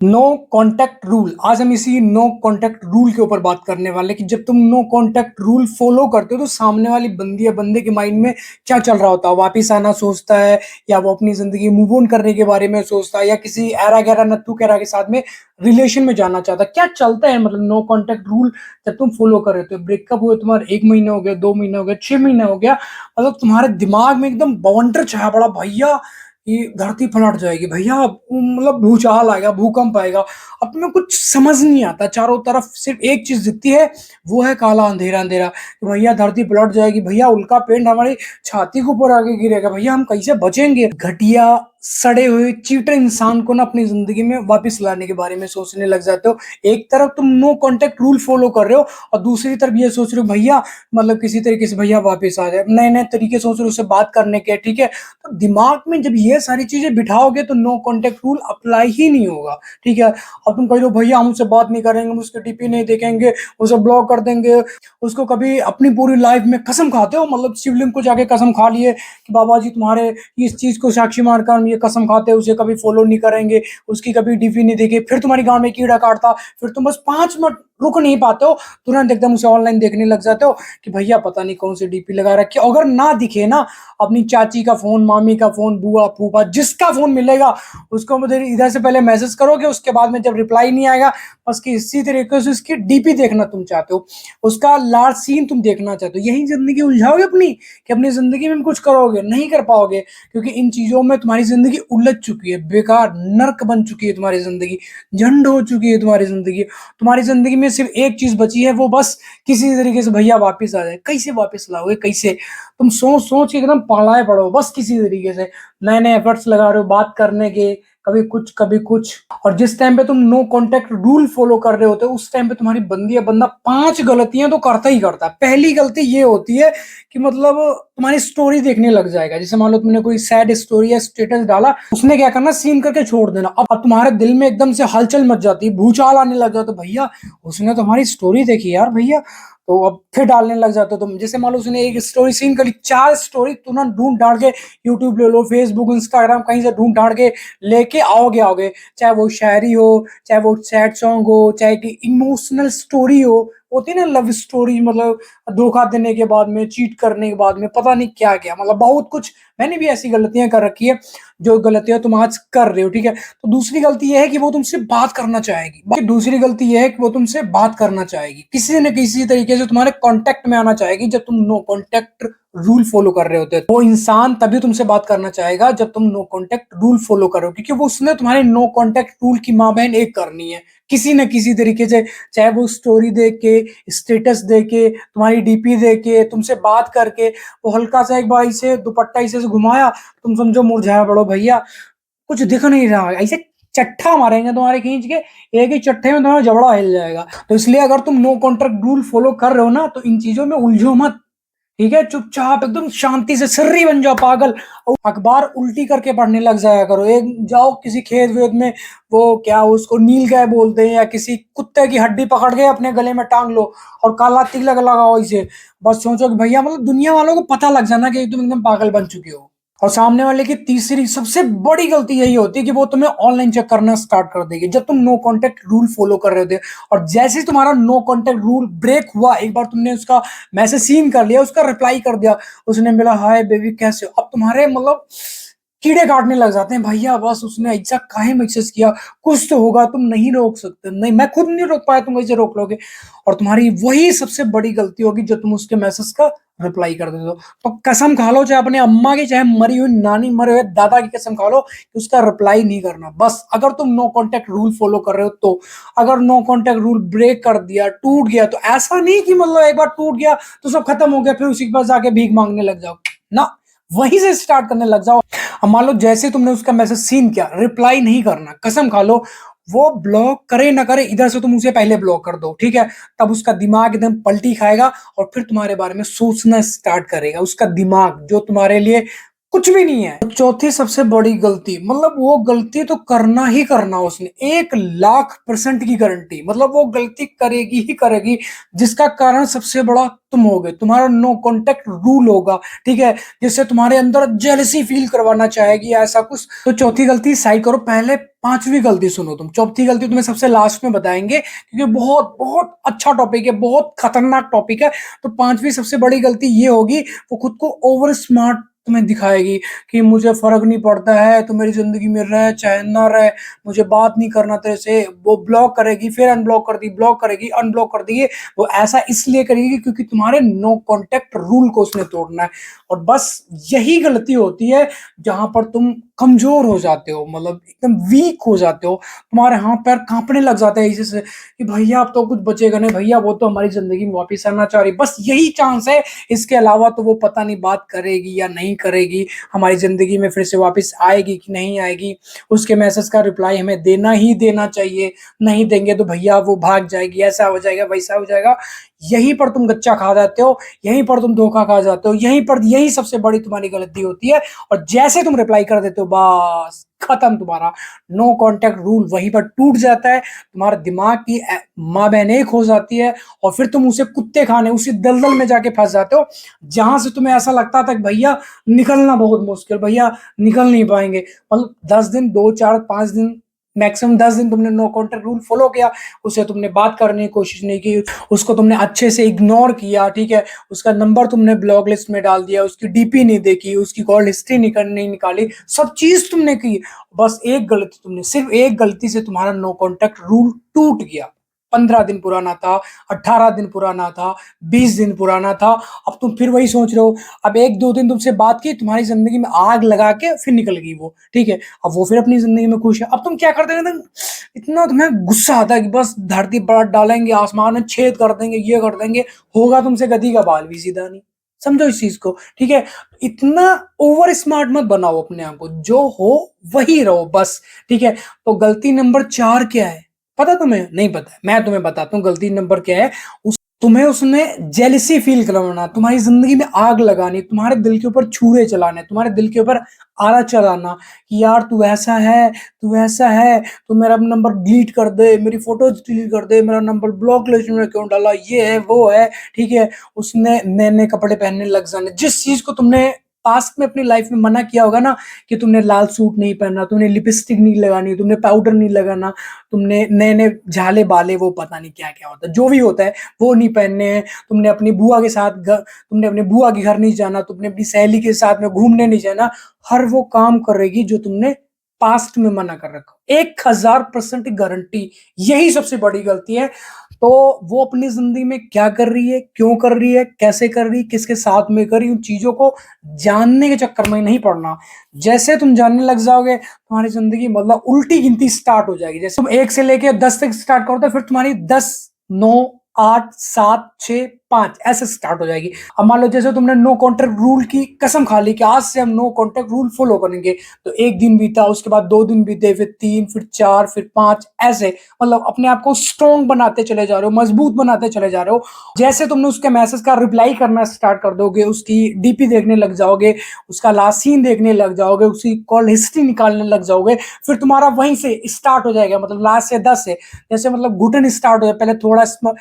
No contact rule. आज हम इसी नो कॉन्टैक्ट रूल के ऊपर बात करने वाले हैं कि जब तुम नो कॉन्टैक्ट रूल फॉलो करते हो तो सामने वाली बंदी या बंदे के माइंड में क्या चल रहा होता है। वापिस आना सोचता है या वो अपनी जिंदगी मूव ऑन करने के बारे में सोचता है या किसी ऐरा गैरा नत्थू कैरा के साथ में रिलेशन में जाना चाहता है। क्या चलता है मतलब नो कॉन्टैक्ट रूल जब तुम फॉलो कर रहे हो। ब्रेकअप हुए तुम्हारे 1 महीने हो गया, 2 महीने हो गया, 6 महीने हो गया, मतलब तुम्हारे दिमाग में एकदम बवंडर छाया पड़ा भैया, ये धरती पलट जाएगी भैया, मतलब भूचाल आएगा, भूकंप आएगा। अब तुम्हें कुछ समझ नहीं आता, चारों तरफ सिर्फ एक चीज दिखती है, वो है काला अंधेरा अंधेरा। कि भैया धरती पलट जाएगी भैया, उल्का पिंड हमारी छाती के ऊपर आके गिरेगा भैया, हम कैसे बचेंगे। घटिया सड़े हुए चीटर इंसान को ना अपनी जिंदगी में वापस लाने के बारे में सोचने लग जाते हो। एक तरफ तुम नो कांटेक्ट रूल फॉलो कर रहे हो और दूसरी तरफ ये सोच रहे हो भैया मतलब किसी तरीके से भैया वापस आ जाए, नए नए तरीके सोच रहे हो उससे बात करने के। ठीक है, तो दिमाग में जब ये सारी चीजें बिठाओगे तो नो कांटेक्ट रूल अप्लाई ही नहीं होगा। ठीक है, अब तुम कह रहे हो भैया हम उससे बात नहीं करेंगे, हम उसके डीपी नहीं देखेंगे, उसे ब्लॉक कर देंगे। उसको कभी अपनी पूरी लाइफ में कसम खाते हो, मतलब शिवलिंग को जाके कसम खा लिए कि बाबा जी तुम्हारे इस चीज को साक्षी मानकर हम ये कसम खाते हैं उसे कभी फॉलो नहीं करेंगे, उसकी कभी डीपी नहीं देखे। फिर तुम्हारी गांव में कीड़ा काटता, फिर तुम बस 5 मिनट रुक नहीं पाते हो, तुरंत एकदम उसे ऑनलाइन देखने लग जाते हो कि भैया पता नहीं कौन सी डीपी लगा रखी है। अगर ना दिखे ना, अपनी चाची का फोन, मामी का फोन, बुआ फूफा जिसका फोन मिलेगा उसको मुझे इधर से पहले मैसेज करोगे, उसके बाद में जब रिप्लाई नहीं आएगा बस कि इसी तरीके से उसकी डीपी देखना तुम चाहते हो, उसका लास्ट सीन तुम देखना चाहते हो। यही जिंदगी उलझाओगे अपनी कि अपनी जिंदगी में कुछ करोगे, नहीं कर पाओगे, क्योंकि इन चीजों में तुम्हारी जिंदगी उलझ चुकी है, बेकार नर्क बन चुकी है तुम्हारी जिंदगी, झंड हो चुकी है तुम्हारी जिंदगी। तुम्हारी जिंदगी में सिर्फ एक चीज बची है, वो बस किसी तरीके से भैया वापस आ जाए। कैसे वापस लाओगे, कैसे? तुम सोच सोच के एकदम पगलाए पड़ो, बस किसी तरीके से नए नए एफर्ट्स लगा रहे हो बात करने के, कभी कुछ कभी कुछ। और जिस टाइम पे तुम नो कांटेक्ट रूल फॉलो कर रहे होते हो उस टाइम पे तुम्हारी बंदी या बंदा 5 गलतियां तो करता ही करता है। पहली गलती ये होती है कि मतलब तुम्हारी स्टोरी देखने लग जाएगा। जैसे मान लो तुमने कोई सैड स्टोरी या स्टेटस डाला, उसने क्या करना, सीन करके छोड़ देना। अब तुम्हारे दिल में एकदम से हलचल मच जाती है, भूचाल आने लग जाता है, भैया उसने तो हमारी स्टोरी देखी यार भैया। तो अब फिर डालने लग जाते हो तुम। जैसे मान लो उसने एक स्टोरी सीन करी, 4 स्टोरी तुरंत ढूंढ ढांड के यूट्यूब ले लो, फेसबुक इंस्टाग्राम कहीं से ढूंढ ढांड के लेके आओगे आओगे। चाहे वो शायरी हो, चाहे वो सैड सॉन्ग हो, चाहे कि इमोशनल स्टोरी हो, होती है ना लव स्टोरी, मतलब धोखा देने के बाद में, चीट करने के बाद में, पता नहीं क्या क्या, मतलब बहुत कुछ। मैंने भी ऐसी गलतियां कर रखी है जो गलतियां तुम आज कर रहे हो। ठीक है, तो दूसरी गलती यह है कि वो तुमसे बात करना चाहेगी। बाकी दूसरी गलती यह है कि वो तुमसे बात करना चाहेगी, किसी न किसी तरीके से तुम्हारे कांटेक्ट में आना चाहेगी। जब तुम नो कांटेक्ट रूल फॉलो कर रहे होते हो, वो इंसान तभी तुमसे बात करना चाहेगा जब तुम नो कांटेक्ट रूल फॉलो करो, क्योंकि वो उसने तुम्हारे नो कांटेक्ट रूल की माँ बहन एक करनी है किसी न किसी तरीके से। चाहे वो स्टोरी देख के, स्टेटस देख के, तुम्हारी डीपी देख के, तुमसे बात करके, वो हल्का सा एक बार ऐसे दुपट्टा ऐसे से घुमाया, तुम समझो मुरझाया पड़ो भैया, कुछ दिख नहीं रहा, ऐसे चट्ठा मारेंगे तुम्हारे खींच के, एक ही चट्टे में तुम्हारा जबड़ा हिल जाएगा। तो इसलिए अगर तुम नो कॉन्ट्रैक्ट रूल फॉलो कर रहे हो ना, तो इन चीजों में उलझो मत। ठीक है, चुपचाप एकदम शांति से सर्री बन जाओ पागल, और अखबार उल्टी करके पढ़ने लग जाया करो। एक जाओ किसी खेत वेत में, वो क्या उसको नील गाय बोलते हैं, या किसी कुत्ते की हड्डी पकड़ के अपने गले में टांग लो और काला तिलक लगाओ इसे। बस सोचो कि भैया मतलब दुनिया वालों को पता लग जाना कि तुम एकदम पागल बन चुके हो। और सामने वाले की तीसरी सबसे बड़ी गलती यही होती है कि वो तुम्हें ऑनलाइन चेक करना स्टार्ट कर देगी जब तुम नो कांटेक्ट रूल फॉलो कर रहे होते। और जैसे ही तुम्हारा नो कांटेक्ट रूल ब्रेक हुआ, एक बार तुमने उसका मैसेज सीन कर लिया, उसका रिप्लाई कर दिया, उसने मिला हाय बेबी कैसे हो, अब तुम्हारे मतलब कीड़े काटने लग जाते हैं भैया। बस उसने ऐसा काहे मैसेज किया, कुछ तो होगा, तुम नहीं रोक सकते, नहीं मैं खुद नहीं रोक पाया, तुम कैसे रोक लोगे। और तुम्हारी वही सबसे बड़ी गलती होगी जो तुम उसके मैसेज का रिप्लाई कर देते हो। तो कसम खा लो, चाहे अपने अम्मा की, चाहे मरी हुई नानी, मरे हुए दादा की कसम खा लो कि उसका रिप्लाई नहीं करना। बस अगर तुम नो कांटेक्ट रूल फॉलो कर रहे हो तो। अगर नो कांटेक्ट रूल ब्रेक कर दिया, टूट गया, तो ऐसा नहीं कि मतलब एक बार टूट गया तो सब खत्म हो गया, फिर उसी के पास जाके भीख मांगने लग जाओ ना, वहीं से स्टार्ट करने लग जाओ। अब मान लो जैसे तुमने उसका मैसेज सीन किया, रिप्लाई नहीं करना, कसम खा लो वो ब्लॉक करे ना करे, इधर से तुम उसे पहले ब्लॉक कर दो। ठीक है, तब उसका दिमाग एकदम पलटी खाएगा और फिर तुम्हारे बारे में सोचना स्टार्ट करेगा। उसका दिमाग जो तुम्हारे लिए कुछ भी नहीं है। चौथी सबसे बड़ी गलती, मतलब वो गलती तो करना ही करना उसने, 1,00,000% की गारंटी, मतलब वो गलती करेगी ही करेगी, जिसका कारण सबसे बड़ा तुम होगे, तुम्हारा नो कांटेक्ट रूल होगा, ठीक है, जिससे तुम्हारे अंदर जेलसी फील करवाना चाहेगी ऐसा कुछ। तो चौथी गलती साइड करो, पहले पांचवी गलती सुनो तुम। चौथी गलती तुम्हें सबसे लास्ट में बताएंगे, क्योंकि बहुत बहुत अच्छा टॉपिक है, बहुत खतरनाक टॉपिक है। तो पांचवी सबसे बड़ी गलती ये होगी, वो खुद को ओवर स्मार्ट तुम्हें दिखाएगी कि मुझे फर्क नहीं पड़ता है, तो मेरी जिंदगी में रह चाहे ना रहे, मुझे बात नहीं करना तेरे से। वो ब्लॉक करेगी, फिर अनब्लॉक कर दी, ब्लॉक करेगी, अनब्लॉक कर दी। वो ऐसा इसलिए करेगी क्योंकि तुम्हारे नो कांटेक्ट रूल को उसने तोड़ना है। और बस यही गलती होती है जहां पर तुम कमजोर हो जाते हो, मतलब एकदम वीक हो जाते हो, तुम्हारे हाथ पैर कांपने लग जाते हैं इसी से कि भैया अब तो कुछ बचेगा नहीं, भैया वो तो हमारी जिंदगी में वापस आना चाह रही, बस यही चांस है, इसके अलावा तो वो पता नहीं बात करेगी या नहीं करेगी, हमारी जिंदगी में फिर से वापस आएगी कि नहीं आएगी, उसके मैसेज का रिप्लाई हमें देना ही देना चाहिए, नहीं देंगे तो भैया वो भाग जाएगी, ऐसा हो जाएगा, वैसा हो जाएगा। यहीं पर तुम गच्चा खा जाते हो, यहीं पर तुम धोखा खा जाते हो, यहीं पर यही सबसे बड़ी तुम्हारी गलती होती है। और जैसे तुम रिप्लाई कर देते हो, बस खत्म, तुम्हारा नो कांटेक्ट रूल वहीं पर टूट जाता है, तुम्हारा दिमाग की माँ बहन एक हो जाती है, और फिर तुम उसे कुत्ते खाने उसी दलदल में जाके फंस जाते हो, जहां से तुम्हें ऐसा लगता था कि भैया निकलना बहुत मुश्किल, भैया निकल नहीं पाएंगे। मतलब 10 दिन, 2, 4, 5 दिन, मैक्सिमम 10 दिन तुमने नो कांटेक्ट रूल फॉलो किया, उसे तुमने बात करने की कोशिश नहीं की, उसको तुमने अच्छे से इग्नोर किया, ठीक है, उसका नंबर तुमने ब्लॉक लिस्ट में डाल दिया, उसकी डीपी नहीं देखी, उसकी कॉल हिस्ट्री नहीं निकाली, सब चीज तुमने की। बस एक गलती, तुमने सिर्फ एक गलती से तुम्हारा नो कांटेक्ट रूल टूट गया। 15 दिन पुराना था, 18 दिन पुराना था, 20 दिन पुराना था, अब तुम फिर वही सोच रहे हो। अब 1-2 दिन तुमसे बात की, तुम्हारी जिंदगी में आग लगा के फिर निकल गई वो, ठीक है, अब वो फिर अपनी जिंदगी में खुश है। अब तुम क्या करते हो, इतना तुम्हें गुस्सा आता है कि बस धरती पलट डालेंगे, आसमान में छेद कर देंगे, ये कर देंगे, होगा तुमसे गधी का बाल भी सीधा नहीं। समझो इस चीज को, ठीक है। इतना ओवर स्मार्ट मत बनाओ अपने आप को, जो हो वही रहो बस, ठीक है। तो गलती नंबर 4 क्या है, पता तुम्हें? नहीं पता है, मैं तुम्हें बताता हूँ गलती नंबर क्या है। तुम्हें उसमें जेलसी फील करवाना, तुम्हारी जिंदगी में आग लगानी, तुम्हारे दिल के ऊपर छुरे चलाने, तुम्हारे दिल के ऊपर आरा चलाना कि यार तू ऐसा है, तू ऐसा है, तू मेरा नंबर डिलीट कर दे, मेरी फोटोज डिलीट कर दे, मेरा नंबर ब्लॉक लिस्ट में क्यों डाला, ये है वो है, ठीक है। उसने नए नए कपड़े पहनने लग जाने, जिस चीज को तुमने पास्ट में अपनी लाइफ में मना किया होगा ना, कि तुमने लाल सूट नहीं पहनना, तुमने लिपस्टिक नहीं लगानी, तुमने पाउडर नहीं लगाना, तुमने नए नए झाले बाले, वो पता नहीं क्या क्या होता है, जो भी होता है वो नहीं पहनने हैं, तुमने अपनी बुआ के साथ तुमने अपने बुआ के घर नहीं जाना, तुमने अपनी सहेली के साथ में घूमने नहीं जाना, हर वो काम करेगी जो तुमने पास्ट में मना कर रखा, 1,000% गारंटी। यही सबसे बड़ी गलती है। तो वो अपनी जिंदगी में क्या कर रही है, क्यों कर रही है, कैसे कर रही है, किसके साथ में कर रही है, उन चीजों को जानने के चक्कर में नहीं पड़ना। जैसे तुम जानने लग जाओगे, तुम्हारी जिंदगी मतलब उल्टी गिनती स्टार्ट हो जाएगी। जैसे तुम 1 से लेके 10 तक स्टार्ट करो, तो फिर तुम्हारी 10, 9, 8, 7, 6, 5 ऐसे स्टार्ट हो जाएगी। अब मान लो जैसे तुमने नो कॉन्टैक्ट रूल की कसम खा ली कि आज से हम नो कॉन्टैक्ट रूल फॉलो करेंगे, तो 1 दिन बीता, उसके बाद 2 दिन बीते, फिर 3, फिर 4, फिर 5, ऐसे मतलब अपने आप को स्ट्रॉन्ग बनाते चले जा रहे हो, मजबूत बनाते चले जा रहे हो। जैसे तुमने उसके मैसेज का रिप्लाई करना स्टार्ट कर दोगे, उसकी डीपी देखने लग जाओगे, उसका लास्ट सीन देखने लग जाओगे, उसकी कॉल हिस्ट्री निकालने लग जाओगे, फिर तुम्हारा वहीं से स्टार्ट हो जाएगा, मतलब लास्ट से 10 से, जैसे मतलब घुटन स्टार्ट हो जाए,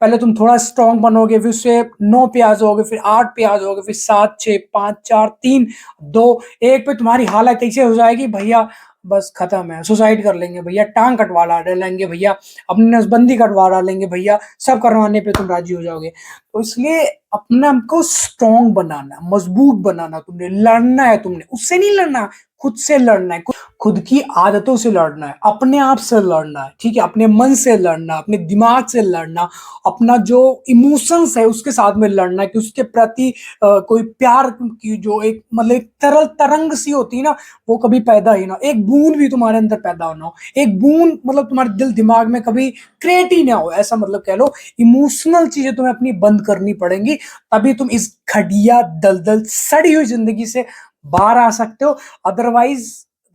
पहले तुम थोड़ा स्ट्रांग बनोगे, फिर उससे 9 पे आ जाओगे, फिर 8 पे आ जाओगे, फिर 7, 6, 5, 4, 3, 2, 1 पे तुम्हारी हालत ऐसे हो जाएगी भैया बस खत्म है, सुसाइड कर लेंगे भैया, टांग कटवा डालेंगे भैया, अपनी नसबंदी कटवा डालेंगे भैया, सब करवाने पे तुम राजी हो जाओगे। तो इसलिए अपने आपको स्ट्रांग बनाना, मजबूत बनाना, तुमने लड़ना है, तुमने उससे नहीं लड़ना, खुद से लड़ना है, खुद की आदतों से लड़ना है, अपने आप से लड़ना है, ठीक है, अपने मन से लड़ना, अपने दिमाग से लड़ना, अपना जो इमोशंस है उसके साथ में लड़ना है, कि उसके प्रति कोई प्यार की जो एक मतलब एक तरल तरंग सी होती है ना, वो कभी पैदा ही ना, एक बूंद भी तुम्हारे अंदर पैदा होना हो, एक बूंद मतलब तुम्हारे दिल दिमाग में कभी क्रिएट ही ना हो, ऐसा मतलब कह लो। इमोशनल चीजें तुम्हें अपनी बंद करनी पड़ेंगी, तभी तुम इस घटिया दलदल सड़ी हुई जिंदगी से बाहर आ सकते हो। अदरवाइज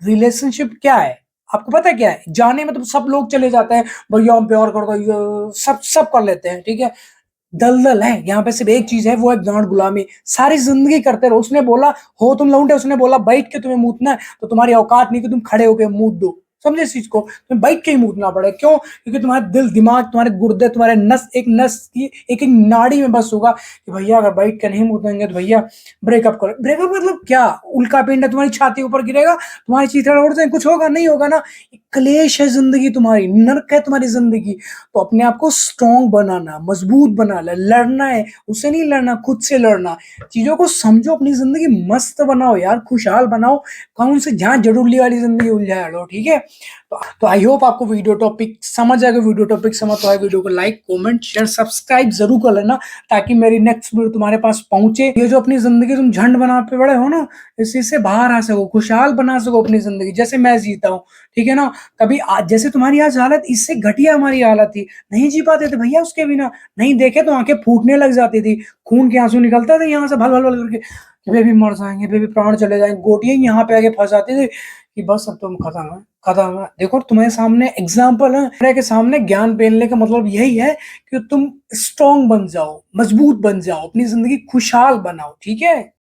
रिलेशनशिप क्या है, आपको पता है क्या है? जाने में तो सब लोग चले जाते हैं, भैया हम प्यार करते हैं, सब सब कर लेते हैं, ठीक है। दलदल है, यहाँ पे सिर्फ एक चीज है, वो है गांड गुलामी। सारी जिंदगी करते रहो। उसने बोला हो तुम लौंडे, उसने बोला बैठ के तुम्हें मूतना है, तो तुम्हारी औकात नहीं कि तुम खड़े होकर मूत दो। समझे इस चीज को, तुम्हें बैठ के ही मूतना पड़े। क्यों? क्योंकि तुम्हारा दिल, दिमाग, तुम्हारे गुर्दे, तुम्हारे नस, एक नस की एक एक नाड़ी में बस होगा कि भैया अगर बैठ के नहीं मूतेंगे तो भैया ब्रेकअप करो। ब्रेकअप मतलब क्या? उल्का पिंड तुम्हारी छाती ऊपर गिरेगा, तुम्हारी चीथड़ा उड़ जाए, कुछ होगा नहीं होगा ना। क्लेश है जिंदगी तुम्हारी, नर्क है तुम्हारी जिंदगी। तो अपने आप को स्ट्रांग बनाना, मजबूत बनाना, लड़ना है, उससे नहीं लड़ना, खुद से लड़ना। चीजों को समझो, अपनी जिंदगी मस्त बनाओ यार, खुशहाल बनाओ। कौन से जहां जरूरी वाली जिंदगी उलझा लो, ठीक है। तो आई होप आपको वीडियो टॉपिक समझ आएगा। वीडियो टॉपिक समझ तो आए, वीडियो को लाइक, कमेंट, शेयर, सब्सक्राइब जरूर कर लेना, ताकि मेरी नेक्स्ट वीडियो तुम्हारे पास पहुंचे। ये जो अपनी जिंदगी तुम झंड बना पे बड़े हो ना, इसी से बाहर आ सको, खुशहाल बना सको अपनी जिंदगी, जैसे मैं जीता हूँ, ठीक है ना। कभी आज जैसे तुम्हारी आज हालत, इससे घटिया हमारी हालत थी, नहीं जी पाते थे भैया उसके बिना। नहीं देखे तो आंखें फूटने लग जाती थी, खून के आंसू निकलते थे यहाँ से भल भल भल करके, कि बेबी मर जाएंगे, बेबी प्राण चले जाएंगे। गोटियां यहाँ पे आके फंस जाती थी कि बस अब तुम खत्म है, खत्म है। देखो तुम्हारे सामने एग्जाम्पल है, मेरे के सामने ज्ञान पेलने का मतलब यही है कि तुम स्ट्रांग बन जाओ, मजबूत बन जाओ, अपनी जिंदगी खुशहाल बनाओ, ठीक है।